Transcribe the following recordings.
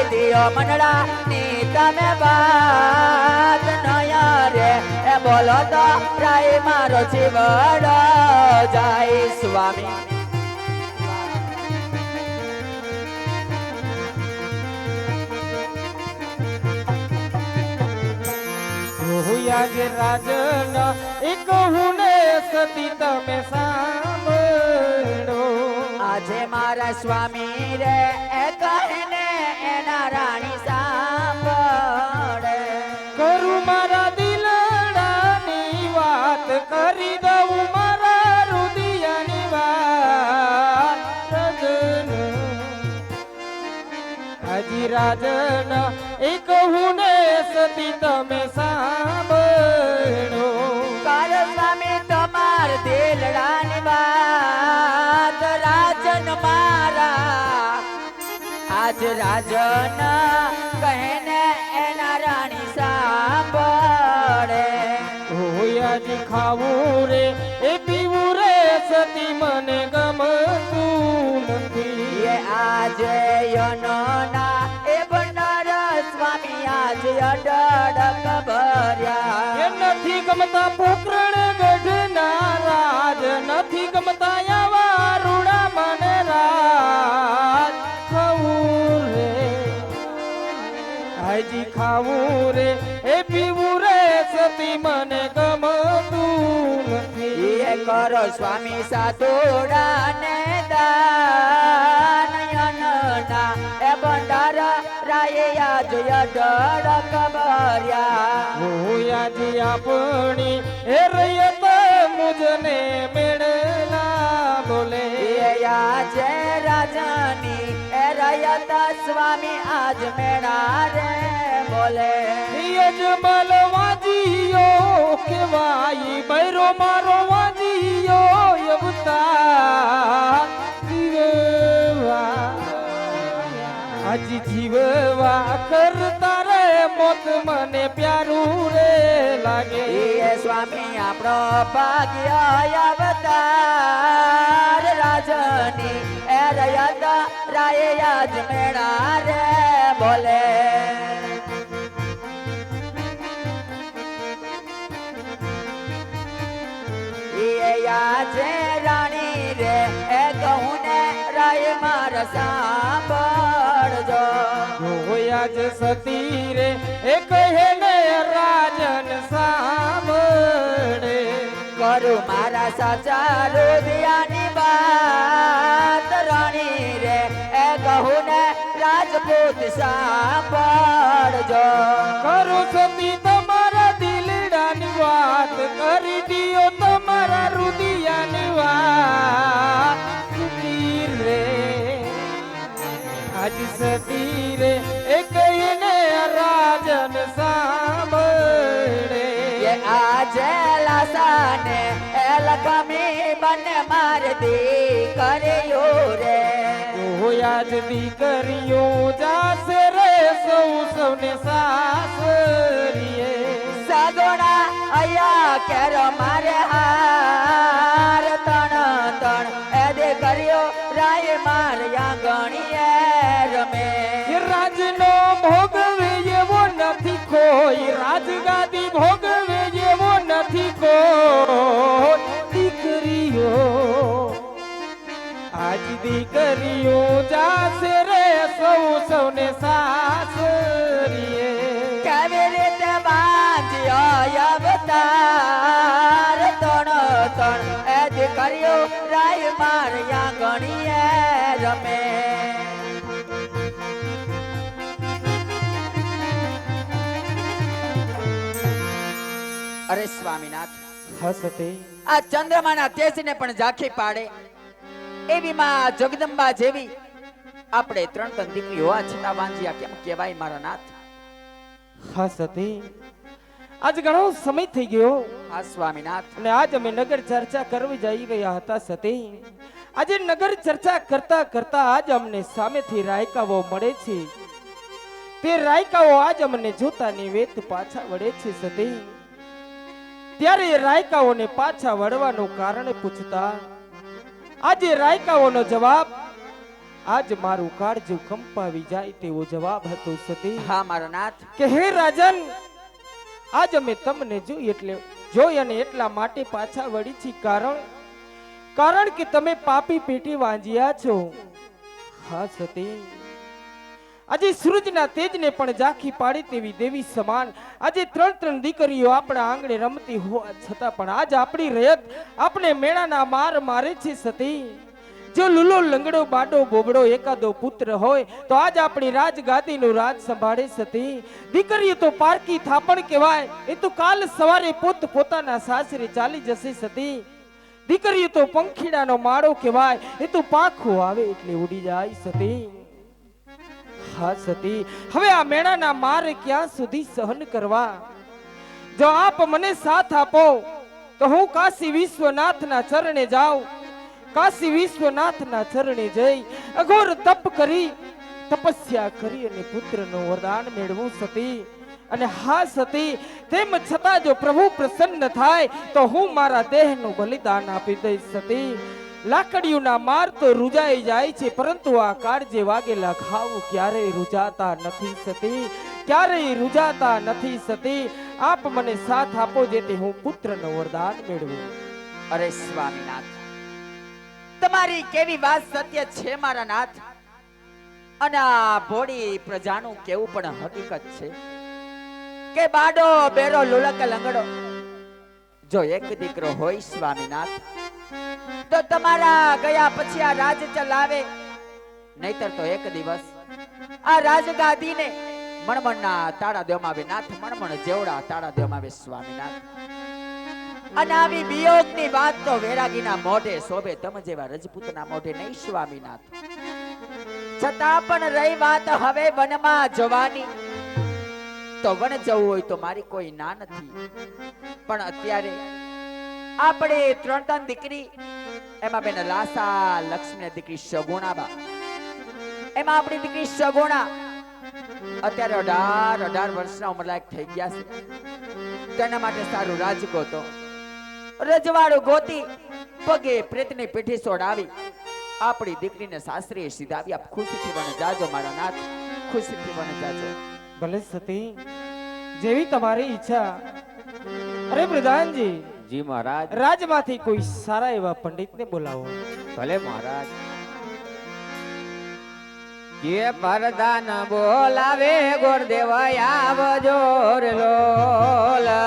દીધીઓ મંડળા ની તમે વાત નયા રે એ બોલો તો રાય મારો જીવડો જાય સ્વામી આજે રાજન એક હું ને સતી તમે સાંભળો આજે મારા સ્વામી રે એ કહીને એના રાણી સાંભળે કરું મારા દિલડાની વાત કરી દઉં મારા રુદિયાની વાત રાજન હાજી રાજન એક હું ને સતી તમે સાંભળો કાલ સ્વામી તમાર દિલડાની વાત રાજન મારા આજ રાજન કહીને એના રાણી સાંભળે હોય આજ ખાવું રે એ પીવું રે સતી મને ગમતું નથી એ આજે યનોના એ ભંડાર સ્વામી આજે અડડક ભર્યા એ નથી ગમતા પોકરણ ગઢના રાજ નથી ગમતા આવા રૂડા મને રાજ ખાવું રે હાજી ખાવું રે એ પીવું રે સતી મને ગમતું નથી એ કરો સ્વામી સાધુડા ને દાન યનના એ ભંડાર રાય આજ અડડક ભર્યા હોય આજે આપણી એ રયત મુજને મેળલા બોલે એ આજે રાજની એ રયત સ્વામી આજ મેળા રે બોલે યજમલ વાજીયો કેવાય બૈરો મારો વાજીયો અવતાર જીવવા આજી જીવવા કરતા રે મોત મને પ્યારું રે લાગે એ સ્વામી આપણો ભાગ્ય અવતાર રાજની એ રયત રાય આજ મેળા રે બોલે આજે રાણી રે એ કહું ને રાય મારા સાંભળજો હોય આજ સતી રે એ કહે ને રાજન સાંભળે કરું મારા સાચા રુદિયાની વાત રાણી રે એ કહું ને રાજપૂત સાંભળજો કરું સતી તમારા દિલડાની વાત કરી દિયો તમારા રુદિયાની વાત સતી રે આજ સતી રે એ કહીને રાજન સાંભળે એ આજે લાસાને એ લખમી બંને મારતી કર્યું રે હોય આજ દીકરીઓ જાશે રે સૌ સૌને સાસરીએ સગોડા અયા કેરો મારે હાર તણ તણ એ દે કર્યો રાય માર્યા ગણીએ રમે રાજનો ભોગવે એવો નથી કોઈ રાજગાદી ભોગવે એવો નથી કોઈ દીકરીઓ આજ દીકરીઓ જાશે રે સૌ સૌને સાસરીએ કેવી રીતે બાંધ્યો અવતાર તણ તણ એ દે કર્યો રાય માર્યા ગણીએ રમે અરે સ્વામીનાથ હસતે આ ચંદ્રમાના તેજને પણ ઝાંખી પાડે એવી માં જગદંબા જેવી આપણે ત્રણ ત્રણ દીકરી હોવા છતાં વાંજિયા કેમ કહેવાય મારા નાથ હસતે આજ ઘણો સમય થઈ ગયો આ સ્વામીનાથ અને આજ અમે નગર ચર્ચા કરવા જઈ ગયા હતા સતી આજે નગર ચર્ચા કરતા કરતા આજ અમને સામેથી રાયકાઓ મળે છે તે રાયકાઓ આજ અમને જોતાની વેત પાછા વળે છે સતી ત્યારે રાયકાઓને પાછા વળવાનું કારણ પૂછતા આજે રાયકાઓનો જવાબ આજ મારું કાળજું કંપાવી જાય તેવો જવાબ હતો સતી. હા મારો નાથ. કે હે રાજન, આજ અમે તમને જોઈ અને એટલા માટે પાછા વળી છી, કારણ કે તમે પાપી પેટી વાંજ્યા છો. હા સતી, આજે સૂરજના તેજને પણ ઝાંખી પાડી તેવી દેવી સમાન આજે ત્રણ દીકરીઓ આપણા આંગણે રમતી હોવા છતાં પણ આજ આપણી રયત આપણે મેણાના માર મારે છે સતી. જો લુલો લંગડો બાડો બોબડો એકાદો પુત્ર હોય તો આજ આપણી રાજગાદીનું રાજ સંભાળે સતી. દીકરીઓ તો પારકી થાપણ કહેવાય, એ તો કાલ સવારે પોતાના સાસરે ચાલી જશે સતી. દીકરીઓ તો પંખીડાનો માળો કહેવાય, એ તો પાખું આવે એટલે ઉડી જાય સતી. હા સતી, હવે આ મેળાના મારે ક્યાં સુધી સહન કરવા? જો આપ મને સાથ આપો તો હું કાશી વિશ્વનાથના ચરણે જાઉં. કાશી વિશ્વનાથના ચરણે જઈ અઘોર તપસ્યા કરી અને પુત્રનું વરદાન મેળવું સતી. અને હા સતી, તેમ છતાં જો પ્રભુ પ્રસન્ન થાય તો હું મારા દેહનું બલિદાન આપી દઈશ સતી. લાકડીઓના માર તો રૂજાઈ જાય છે, પરંતુ આ કાળજે વાગેલા ઘાવ ક્યારેય રૂજાતા નથી સતી, ક્યારેય રૂજાતા નથી સતી. આપ મને સાથ આપો જેથી હું પુત્રનું વરદાન મેળવું. અરે સ્વામીનાથ, તમારી કેવી વાત સત્ય છે મારા નાથ, અને આ ભોળી પ્રજાનું કેવું પણ હકીકત છે કે બાડો બેરો લુલક લંગડો જો એક દીકરો હોય સ્વામીનાથ તો તમારા ગયા પછી આ રાજ ચલાવે, નહીતર તો એક દિવસ આ રાજગાદીને મણમણના તાળા દેવામાં આવે નાથ, મણમણ જેવડા તાળા દેવામાં આવે સ્વામીનાથ. અને આવી વિયોગની વાત તો વૈરાગીના મોઢે શોભે, તમ જેવા રજપૂતના મોઢે નહીં સ્વામીનાથ. છતાં પણ રહી વાત હવે વનમાં જવાની, તો વન જવું હોય તો મારી કોઈ ના નથી. પણ અત્યારે આપણે ત્રણ દીકરી, એમાં બેન લાસા લક્ષ્મી દીકરી સગુણાબા, એમાં આપણી દીકરી સગુણા અત્યારે 18 વર્ષના ઉંમરલાયક થઈ ગયા છે. તેના માટે સારું રાજકો તો રજવાડું ગોતી પગે પ્રેતની પેઠી સોડાવી આપણી દીકરીને સાસરીએ સીધાવી આપ ખુશીથી વને જાજો મારા નાથ, ખુશીથી વને જાજો. ભલે સતી, જેવી તમારી ઈચ્છા. અરે પ્રધાનજી. જી મહારાજ. રાજમાંથી કોઈ સારા એવા પંડિતને બોલાવો. ભલે મહારાજ. કે પરદાન બોલાવે ગોરદેવ આવજો રે લોલા.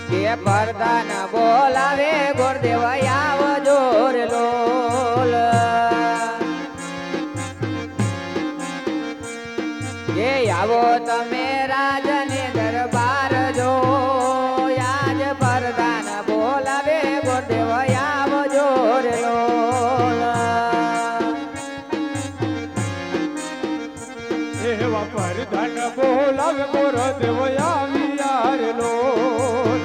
કે પરદાન બોલાવે ગોરદેવ આવજો રે લોલા. કે આવો તમે રાજને દરબાર જો, આજ પરદાન બોલાવે ગોરદેવ આવજો રે લોલા. એવા પરદાન બોલાવે ગોરદેવ આવ્યા રે લોલ.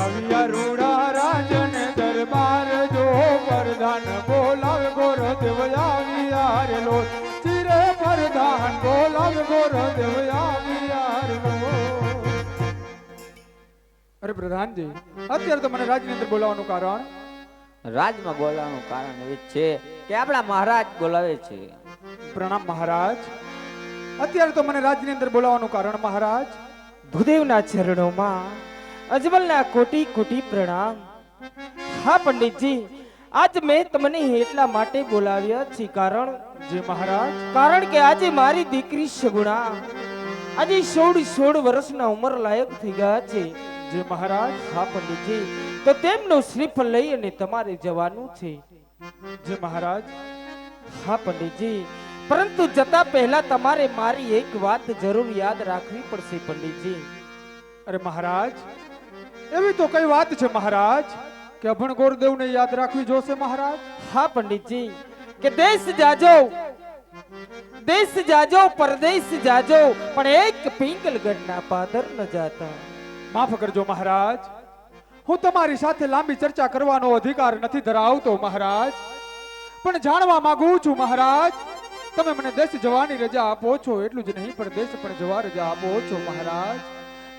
આવ્યા રૂડા રાજને દરબાર જો, પરદાન બોલાવે ગોરદેવ આવ્યા રે લોલ. ચિરે પરદાન બોલાવે ગોરદેવ આવ્યા રે લોલ. અરે પ્રધાનજી, અત્યારે તો મને રાજની અંદર બોલાવવાનું કારણ? રાજમાં બોલાવાનું કારણ એ છે કે આપણા મહારાજ બોલાવે છે. પ્રણામ મહારાજ. અત્યારે તો મને રાજની અંદર બોલાવવાનું કારણ મહારાજ? ભૂદેવના ચરણોમાં અજમલના કોટી કોટી પ્રણામ. હા પંડિતજી, આજ મેં તમને એટલા માટે બોલાવ્યા છે જે મહારાજ, કારણ કે આજે મારી દીકરી સગુણા આજે 16 વર્ષના ઉંમર લાયક થઈ ગયા છે. જે મહારાજ. હા પંડિતજી, તો તેમનું શ્રીફળ લઈ અને તમારે જવાનું છે. જે મહારાજ. હા પંડિતજી, પરંતુ જતા પહેલા તમારે મારી એક વાત જરૂર યાદ રાખવી પડશે પંડિતજી. અરે મહારાજ, એવી તો કઈ વાત છે મહારાજ કે અભણ ગોરદેવને યાદ રાખવી જોશે મહારાજ? હા પંડિતજી, કે દેશ જાજો પરદેશ જાજો, પણ એક પિંગલગઢના પાદર ન જાતા. માફ કરજો મહારાજ, હું તમારી સાથે લાંબી ચર્ચા કરવાનો અધિકાર નથી ધરાવતો મહારાજ, પણ જાણવા માંગુ છું મહારાજ, તમે મને દેશ જવાની રજા આપો છો એટલું જ નહીં પણ દેશ પણ જવા રજા આપો છો મહારાજ.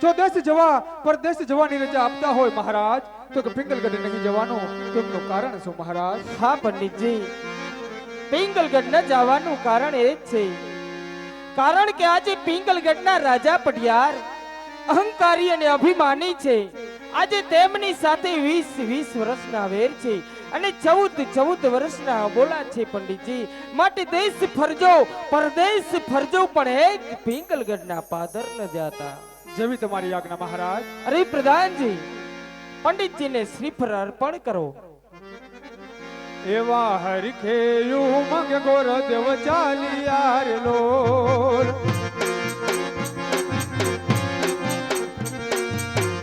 જો દેશ જવા પરદેશ જવાની રજા આપતા હોય મહારાજ તો કે પિંગલગઢ નહીં જવાનું તો એમનું કારણ શું મહારાજ? હા પંડિતજી, પિંગલગઢ ન જવાનું કારણ એ જ છે કારણ કે આજે પિંગલગઢના રાજા પટિયાર અહંકારી અને અભિમાની છે. આજે તેમની સાથે 20 વર્ષના વેર છે અને 14 વર્ષના બોલા છે પંડિતજી. માટે દેશ ફરજો પરદેશ ફરજો પણ એક પિંગલગઢના પાદર ન જાતા. જેવી તમારી આજ્ઞા મહારાજ. અરે પ્રધાનજી, પંડિતજીને શ્રીફળ અર્પણ કરો. એવા હરખેયું મંગ ગોર દેવ ચાલિયા રે લોલ.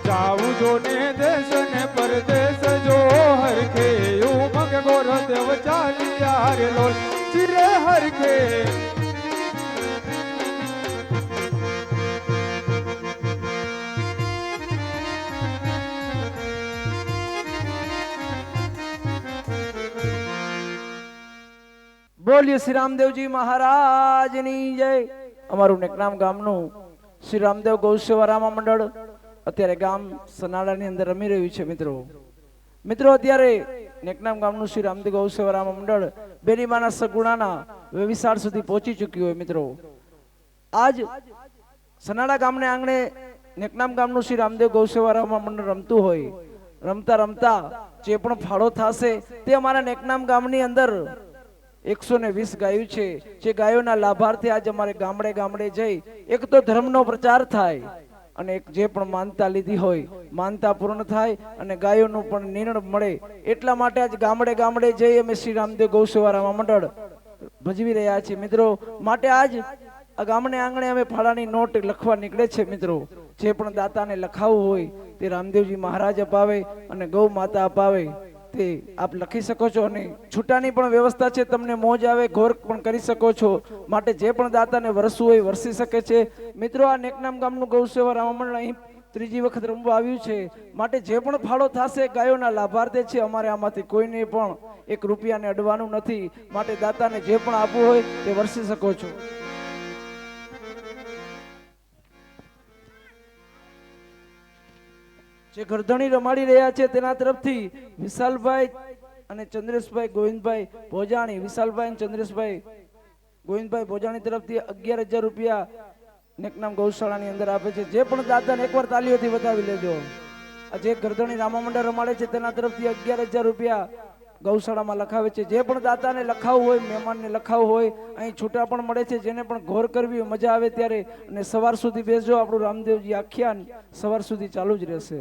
જાવું જો ને દેશ ને પરદેશ જો હરખેયું મંગ ગોર દેવ ચાલિયા રે લોલ. ચિરે હરખે બોલીએ શ્રી રામદેવજી મહારાજની જય. અમારું નેકનામ ગામનું શ્રી રામદેવ ગૌસેવા રામા મંડળ અત્યારે ગામ સનાડાની અંદર રમી રહ્યું છે. મિત્રો અત્યારે નેકનામ ગામનું શ્રી રામદેવ ગૌસેવા રામા મંડળ બેરીમાના સગુણાના વિશાળ સુધી પહોંચી ચૂક્યું હોય. મિત્રો આજ સનાડા ગામને આંગણે નેકનામ ગામનું શ્રી રામદેવ ગૌસેવા રામા મંડળ રમતું હોય. રમતા રમતા જે પણ ફાળો થશે તે અમારા નેકનામ ગામની અંદર 120 ગાયો છે. જે ગાયોના લાભાર્થી આજે અમારે ગામડે ગામડે જઈ એક તો ધર્મનો પ્રચાર થાય અને એક જે પણ માનતા લીધી હોય માનતા પૂર્ણ થાય અને ગાયોનું પણ નિર્ણય મળે. એટલા માટે આજ ગામડે ગામડે જઈ અમે શ્રી રામદેવ ગૌસેવા રામા મંડળ ભજવી રહ્યા છીએ. મિત્રો માટે આજ આ ગામને આંગણે અમે ફાળાની નોટ લખવા નીકળે છે. મિત્રો જે પણ દાતાને લખાવવું હોય તે રામદેવજી મહારાજ અપાવે અને ગૌ માતા અપાવે તે આપ લખી શકો છો. અને છૂટાની પણ વ્યવસ્થા છે, તમને મોજ આવે ઘોર પણ કરી શકો છો. માટે જે પણ દાતાને વરસવું હોય વરસી શકે છે. મિત્રો આ નેકનામ ગામનું ગૌસેવા રામા મંડળ અહીં 3જી વખત રમવા આવ્યું છે. માટે જે પણ ફાળો થશે ગાયોના લાભાર્થે છે. અમારે આમાંથી કોઈને પણ 1 રૂપિયાને અડવાનું નથી. માટે દાતાને જે પણ આપવું હોય તે વરસી શકો છો. જે ગરધણી રમાડી રહ્યા છે તેના તરફથી વિશાલભાઈ અને ચંદ્રેશભાઈ ગોવિંદભાઈ ભોજાણી, વિશાલભાઈ અને ચંદ્રેશભાઈ ગોવિંદભાઈ ભોજાણી તરફથી 11,000 રૂપિયા નેકનામ ગૌશાળાની અંદર આપે છે. જે પણ દાતાને એકવાર તાલીઓથી વધાવી લેજો. આ જે ગરધણી રામા મંડળ રમાડે છે તેના તરફથી 11,000 રૂપિયા ગૌશાળામાં લખાવે છે. જે પણ દાતાને લખાવવું હોય, મહેમાનને લખાવવું હોય, અહીં છૂટા પણ મળે છે. જેને પણ ઘોર કરવી હોય મજા આવે ત્યારે અને સવાર સુધી બેસજો. આપણું રામદેવજી આખ્યાન સવાર સુધી ચાલુ જ રહેશે.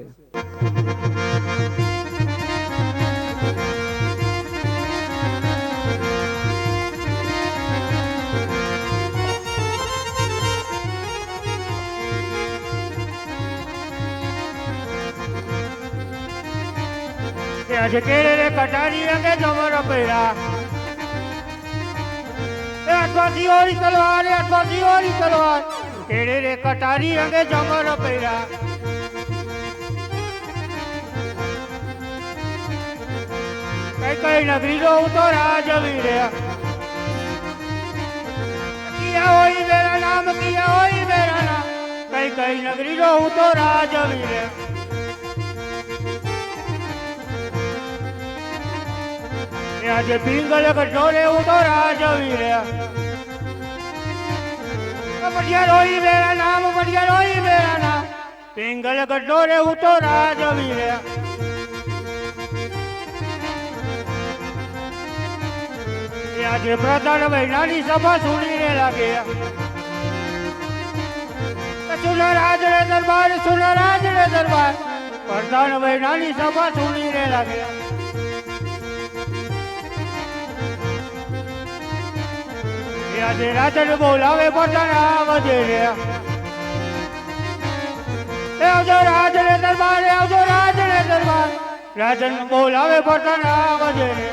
આજે કેરે રે કટારી અંગે જમર પૈડા એ અઠવા દિયોરી તલવાર એ અઠવા દિયોરી તલવાર કેરે રે કટારી અંગે જમર પૈડા કઈ કઈ નગરી રો તો રાજવી રે કિયા હોય મેરા નામ કિયા હોય મેરા નામ કઈ કઈ નગરી રો તો રાજવી રે આજે પિંગલ કટોરે હું તો રાજવી રે बढ़िया रोई मेरा नाम बढ़िया रोई मेरा नाम पिंगल कटोरे હું તો રાજવી રે આજે પ્રધાન મહિનાની સભા સુણીને લાગે સુનરાજ રે દરબાર સુનરાજ રે દરબાર પ્રધાન મહિનાની સભા સુણીને લાગે આજે રાજન બોલાવે પોતાના વધે રે આવજો રાજ રે દરબાર આવજો રાજ રે દરબાર રાજન બોલાવે પોતાના વધે રે